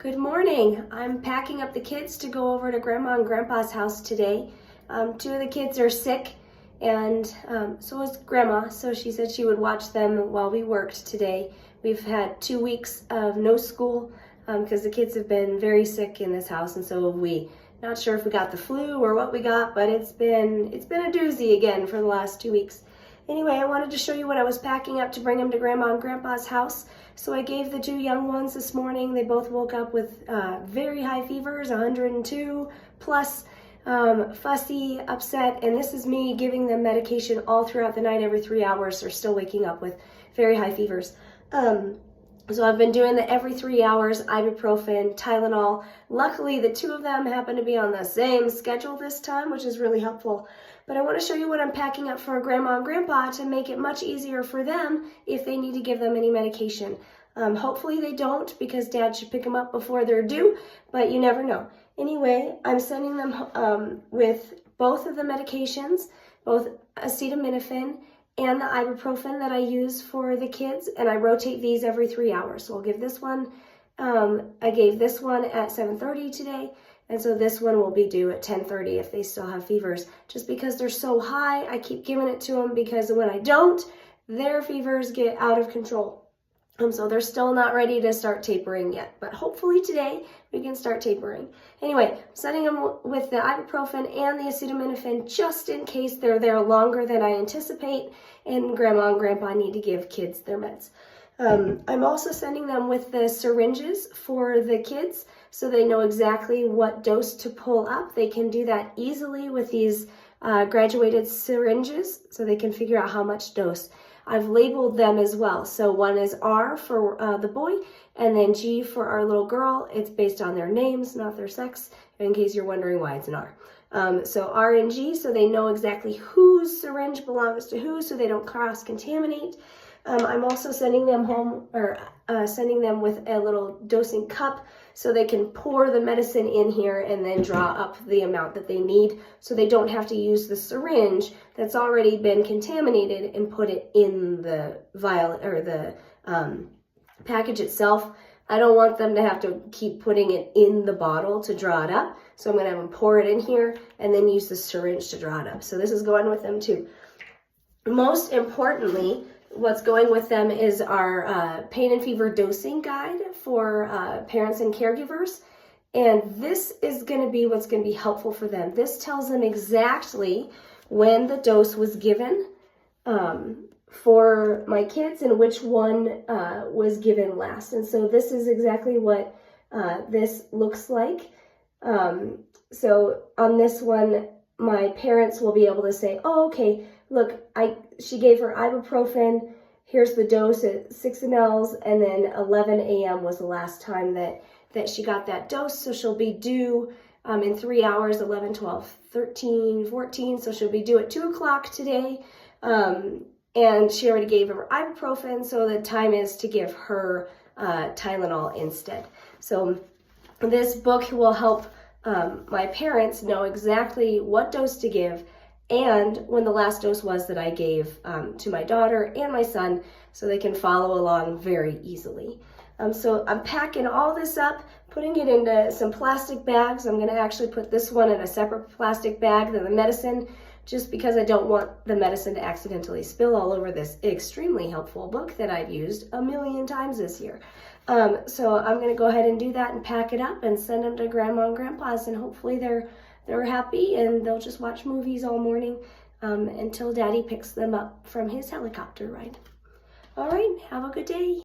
Good morning. I'm packing up the kids to go over to Grandma and Grandpa's house today. Two of the kids are sick, and so is Grandma, so she said she would watch them while we worked today. We've had 2 weeks of no school because the kids have been very sick in this house, and so have we. Not sure if we got the flu or what we got, but it's been a doozy again for the last 2 weeks. Anyway, I wanted to show you what I was packing up to bring them to Grandma and Grandpa's house. So I gave the two young ones this morning. They both woke up with very high fevers, 102 plus, fussy, upset, and this is me giving them medication all throughout the night. Every 3 hours they're still waking up with very high fevers. So I've been doing the every 3 hours, ibuprofen, Tylenol. Luckily, the two of them happen to be on the same schedule this time, which is really helpful. But I want to show you what I'm packing up for Grandma and Grandpa to make it much easier for them if they need to give them any medication. Hopefully they don't, because Dad should pick them up before they're due, but you never know. Anyway, I'm sending them with both of the medications, both acetaminophen and the ibuprofen that I use for the kids, and I rotate these every 3 hours. So I'll give this one, I gave this one at 7:30 today, and so this one will be due at 10:30 if they still have fevers. Just because they're so high, I keep giving it to them, because when I don't, their fevers get out of control. So they're still not ready to start tapering yet, but hopefully today we can start tapering. Anyway, I'm sending them with the ibuprofen and the acetaminophen just in case they're there longer than I anticipate and Grandma and Grandpa need to give kids their meds. I'm also sending them with the syringes for the kids so they know exactly what dose to pull up. They can do that easily with these graduated syringes, so they can figure out how much dose. I've labeled them as well. So one is R for the boy, and then G for our little girl. It's based on their names, not their sex, in case you're wondering why it's an R. So R and G, so they know exactly whose syringe belongs to who, so they don't cross-contaminate. I'm also sending them home, or sending them with a little dosing cup so they can pour the medicine in here and then draw up the amount that they need, so they don't have to use the syringe that's already been contaminated and put it in the vial or the package itself. I don't want them to have to keep putting it in the bottle to draw it up, so I'm going to have them pour it in here and then use the syringe to draw it up. So this is going with them too. Most importantly, what's going with them is our pain and fever dosing guide for parents and caregivers. And this is going to be what's going to be helpful for them. This tells them exactly when the dose was given for my kids and which one was given last. And so this is exactly what this looks like. So on this one, my parents will be able to say, oh, okay, look, she gave her ibuprofen. Here's the dose at 6 mLs, and then 11 a.m. was the last time that she got that dose. So she'll be due in 3 hours, 11, 12, 13, 14. So she'll be due at 2 o'clock today. And she already gave her ibuprofen, so the time is to give her Tylenol instead. So this book will help my parents know exactly what dose to give and when the last dose was that I gave to my daughter and my son, so they can follow along very easily. So I'm packing all this up, putting it into some plastic bags. I'm going to actually put this one in a separate plastic bag than the medicine, just because I don't want the medicine to accidentally spill all over this extremely helpful book that I've used a million times this year. So I'm going to go ahead and do that and pack it up and send them to Grandma and Grandpa's, and hopefully they're happy and they'll just watch movies all morning until Daddy picks them up from his helicopter ride. All right, have a good day.